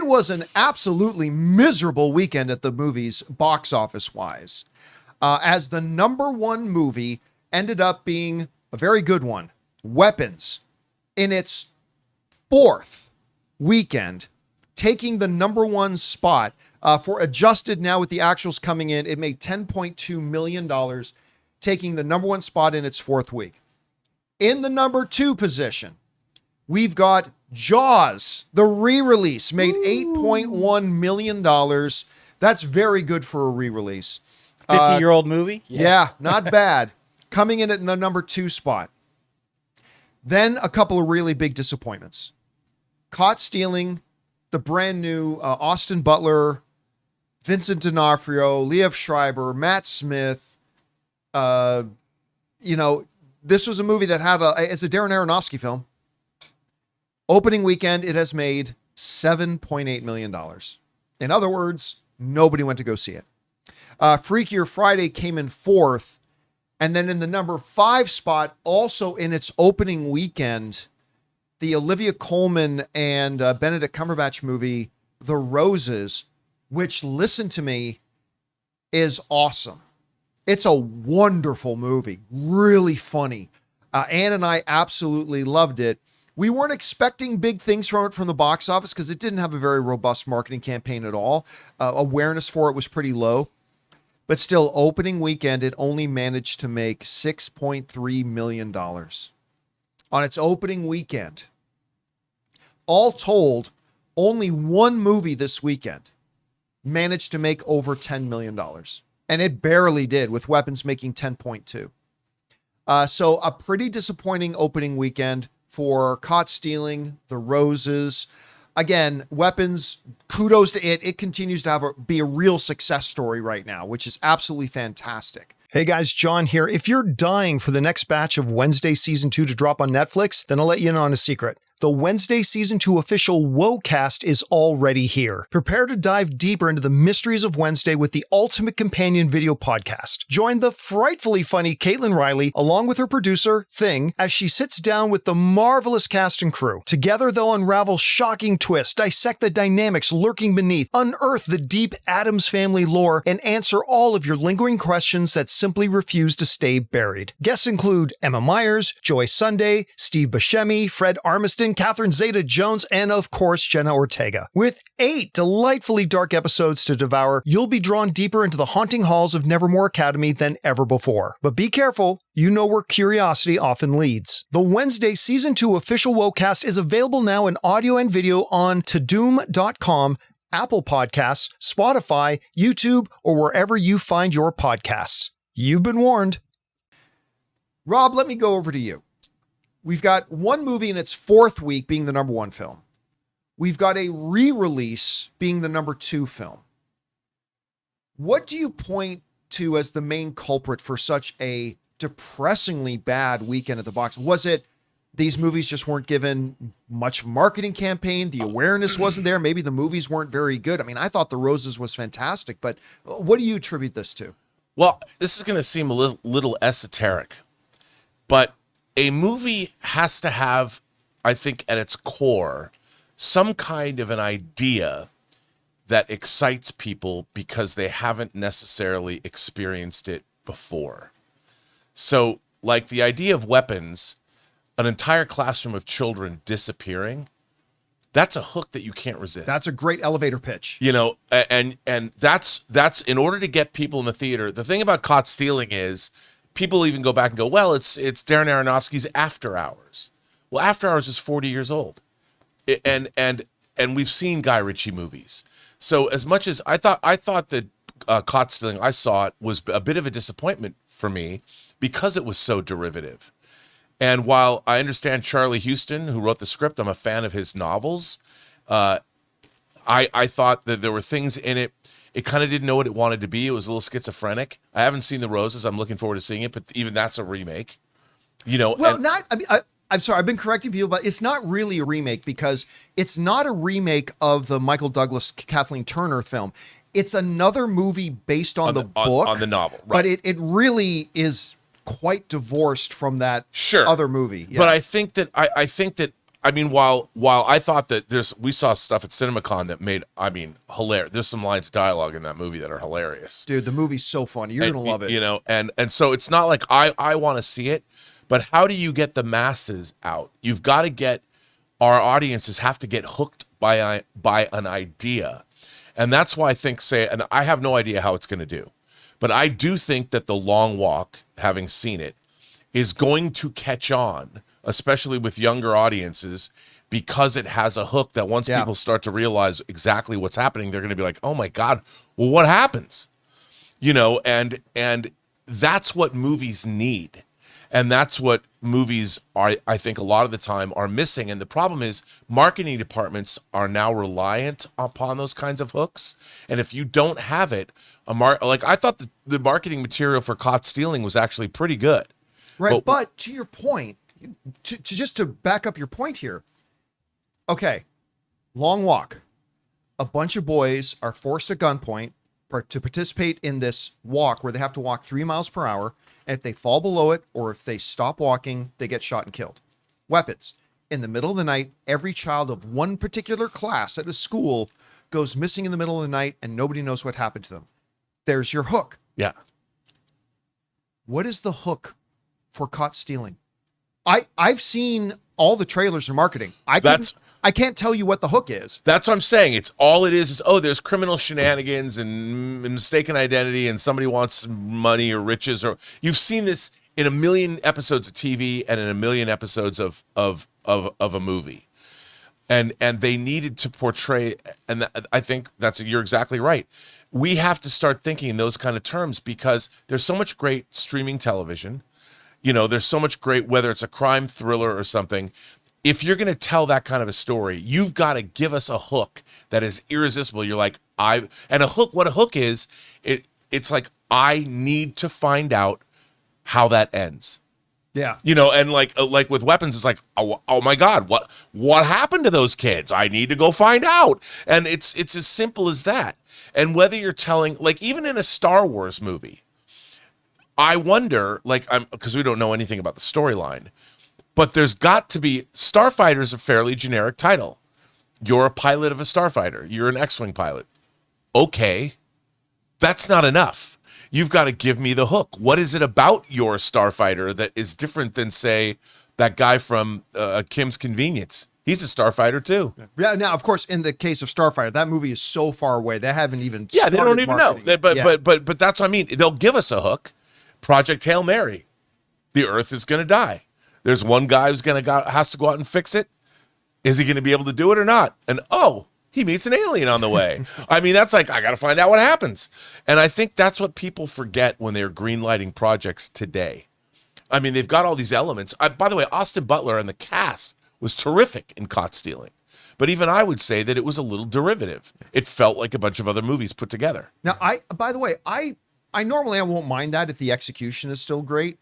was an absolutely miserable weekend at the movies, box office wise, as the number one movie ended up being a very good one, Weapons, in its fourth weekend, taking the number one spot. For adjusted now with the actuals coming in, it made $10.2 million, taking the number one spot in its fourth week. In the number two position, we've got Jaws, the re-release, made $8.1 million. That's very good for a re-release. 50-year-old movie? Yeah, not bad. Coming in at the number two spot. Then a couple of really big disappointments. Caught Stealing, the brand new Austin Butler, Vincent D'Onofrio, Liev Schreiber, Matt Smith. This was a movie that it's a Darren Aronofsky film. Opening weekend, it has made $7.8 million. In other words, nobody went to go see it. Freakier Friday came in fourth. And then in the number 5 spot, also in its opening weekend, the Olivia Colman and Benedict Cumberbatch movie, The Roses, which, listen to me, is awesome. It's a wonderful movie, really funny. Ann and I absolutely loved it. We weren't expecting big things from it from the box office because it didn't have a very robust marketing campaign at all. Awareness for it was pretty low. But still, opening weekend, it only managed to make $6.3 million on its opening weekend. All told, only one movie this weekend managed to make over $10 million. And it barely did, with Weapons making 10.2. So a pretty disappointing opening weekend for Caught Stealing, The Roses. Again, Weapons, kudos to it. It continues to be a real success story right now, which is absolutely fantastic. Hey guys, John here. If you're dying for the next batch of Wednesday Season 2 to drop on Netflix, then I'll let you in on a secret. The Wednesday Season 2 official WoCast is already here. Prepare to dive deeper into the mysteries of Wednesday with the ultimate companion video podcast. Join the frightfully funny Caitlin Riley, along with her producer, Thing, as she sits down with the marvelous cast and crew. Together, they'll unravel shocking twists, dissect the dynamics lurking beneath, unearth the deep Addams Family lore, and answer all of your lingering questions that simply refuse to stay buried. Guests include Emma Myers, Joy Sunday, Steve Buscemi, Fred Armiston, Catherine Zeta-Jones, and of course, Jenna Ortega. With 8 delightfully dark episodes to devour, you'll be drawn deeper into the haunting halls of Nevermore Academy than ever before. But be careful, you know where curiosity often leads. The Wednesday Season 2 official WoCast is available now in audio and video on Todoom.com, Apple Podcasts, Spotify, YouTube, or wherever you find your podcasts. You've been warned. Rob, let me go over to you. We've got one movie in its fourth week being the number one film. We've got a re-release being the number 2 film. What do you point to as the main culprit for such a depressingly bad weekend at the box? Was it these movies just weren't given much marketing campaign? The awareness wasn't there. Maybe the movies weren't very good. I mean, I thought The Roses was fantastic, but what do you attribute this to? Well, this is going to seem a little esoteric, but a movie has to have, I think, at its core, some kind of an idea that excites people because they haven't necessarily experienced it before. So, like the idea of Weapons, an entire classroom of children disappearing, that's a hook that you can't resist. That's a great elevator pitch. You know, and that's in order to get people in the theater. The thing about Caught Stealing is people even go back and go, well, it's Darren Aronofsky's After Hours. Well, After Hours is 40 years old. And we've seen Guy Ritchie movies. So as much as I thought that Caught Stealing, I saw it, was a bit of a disappointment for me because it was so derivative. And while I understand Charlie Huston, who wrote the script, I'm a fan of his novels, I thought that there were things in it. It kind of didn't know what it wanted to be. It was a little schizophrenic. I haven't seen The Roses. I'm looking forward to seeing it, but even that's a remake. You know, well, I'm sorry, I've been correcting people, but it's not really a remake because it's not a remake of the Michael Douglas, Kathleen Turner film. It's another movie based on the book. On the novel, right. But it really is quite divorced from that other movie. Yeah. But I think that I mean, while I thought that we saw stuff at CinemaCon that made, I mean, hilarious. There's some lines of dialogue in that movie that are hilarious. Dude, the movie's so funny. You're going to love it. You know, and so it's not like I want to see it, but how do you get the masses out? You've got to get, our audiences have to get hooked by an idea. And that's why I think, and I have no idea how it's going to do, but I do think that The Long Walk, having seen it, is going to catch on, especially with younger audiences, because it has a hook that once people start to realize exactly what's happening, they're going to be like, oh my God, well, what happens? You know, and that's what movies need. And that's what movies are, I think, a lot of the time are missing. And the problem is marketing departments are now reliant upon those kinds of hooks. And if you don't have it, like I thought the marketing material for Caught Stealing was actually pretty good. Right, but to your point, to back up your point here, okay, Long Walk. A bunch of boys are forced at gunpoint to participate in this walk where they have to walk 3 miles per hour. And if they fall below it or if they stop walking, they get shot and killed. Weapons. In the middle of the night, every child of one particular class at a school goes missing in the middle of the night and nobody knows what happened to them. There's your hook. Yeah. What is the hook for Caught Stealing? I've seen all the trailers and marketing. I can't tell you what the hook is. That's what I'm saying. It's all it is there's criminal shenanigans and mistaken identity and somebody wants money or riches, or you've seen this in a million episodes of TV and in a million episodes of a movie. And they needed to portray, and I think you're exactly right. We have to start thinking in those kind of terms because there's so much great streaming television. You know, there's so much great, whether it's a crime thriller or something. If you're going to tell that kind of a story, you've got to give us a hook that is irresistible. You're like, and a hook, what a hook is, it's like, I need to find out how that ends. Yeah. You know, and like with weapons, it's like, oh my God, what happened to those kids? I need to go find out. And it's as simple as that. And whether you're telling, like even in a Star Wars movie, I wonder, because we don't know anything about the storyline, but there's got to be, Starfighter's a fairly generic title. You're a pilot of a starfighter. You're an X-Wing pilot. Okay, that's not enough. You've got to give me the hook. What is it about your starfighter that is different than, say, that guy from Kim's Convenience? He's a starfighter too. Yeah. Now, of course, in the case of Starfighter, that movie is so far away. They haven't even. Yeah, they don't even know. But that's what I mean. They'll give us a hook. Project Hail Mary. The Earth is going to die. There's one guy who's has to go out and fix it. Is he going to be able to do it or not? And he meets an alien on the way. I mean, that's like, I got to find out what happens. And I think that's what people forget when they're greenlighting projects today. I mean, they've got all these elements. By the way, Austin Butler and the cast was terrific in Caught Stealing. But even I would say that it was a little derivative. It felt like a bunch of other movies put together. Now, by the way, I normally won't mind that if the execution is still great.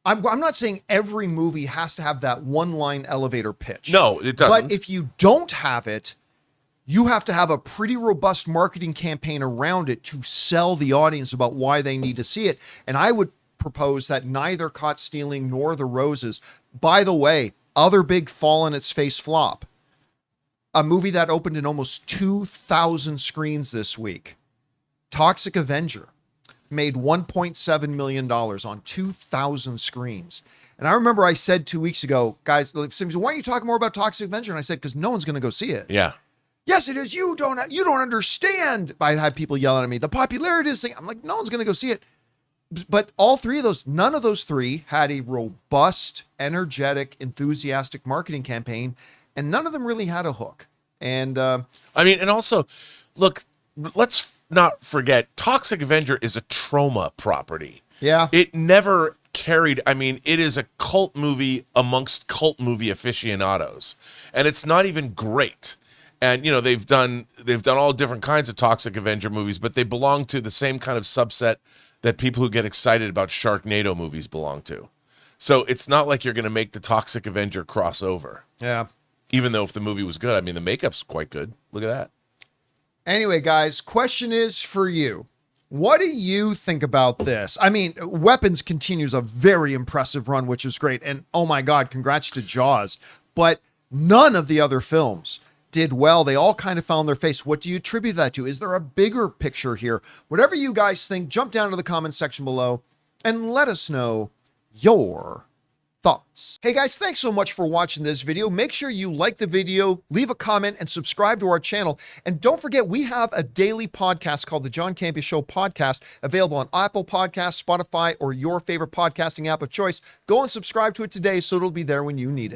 I'm not saying every movie has to have that one-line elevator pitch. No, it doesn't. But if you don't have it, you have to have a pretty robust marketing campaign around it to sell the audience about why they need to see it. And I would propose that neither Caught Stealing nor The Roses, by the way, other big fall-on-its-face flop, a movie that opened in almost 2,000 screens this week, Toxic Avenger, made $1.7 million on 2,000 screens. And I remember I said 2 weeks ago, guys, why aren't you talking more about Toxic Avenger? And I said, because no one's going to go see it. Yeah. Yes, it is. You don't understand. I had people yelling at me. The popularity is thing. I'm like, no one's going to go see it. But all three of those, none of those three had a robust, energetic, enthusiastic marketing campaign. And none of them really had a hook. And I mean, and also, look, let's not forget, Toxic Avenger is a trauma property. Yeah. It never carried, I mean, it is a cult movie amongst cult movie aficionados. And it's not even great. And, you know, they've done all different kinds of Toxic Avenger movies, but they belong to the same kind of subset that people who get excited about Sharknado movies belong to. So it's not like you're going to make the Toxic Avenger crossover. Yeah. Even though if the movie was good, I mean, the makeup's quite good. Look at that. Anyway, guys, question is for you. What do you think about this? I mean, Weapons continues a very impressive run, which is great. And oh my God, congrats to Jaws. But None of the other films did well. They all kind of found their face. What do you attribute that to? Is there a bigger picture here? Whatever you guys think, jump down to the comment section below and let us know your thoughts. Hey guys, thanks so much for watching this video. Make sure you like the video, leave a comment, and subscribe to our channel. And don't forget, we have a daily podcast called the John Campea Show podcast, available on Apple Podcasts, Spotify, or your favorite podcasting app of choice. Go and subscribe to it today so it'll be there when you need it.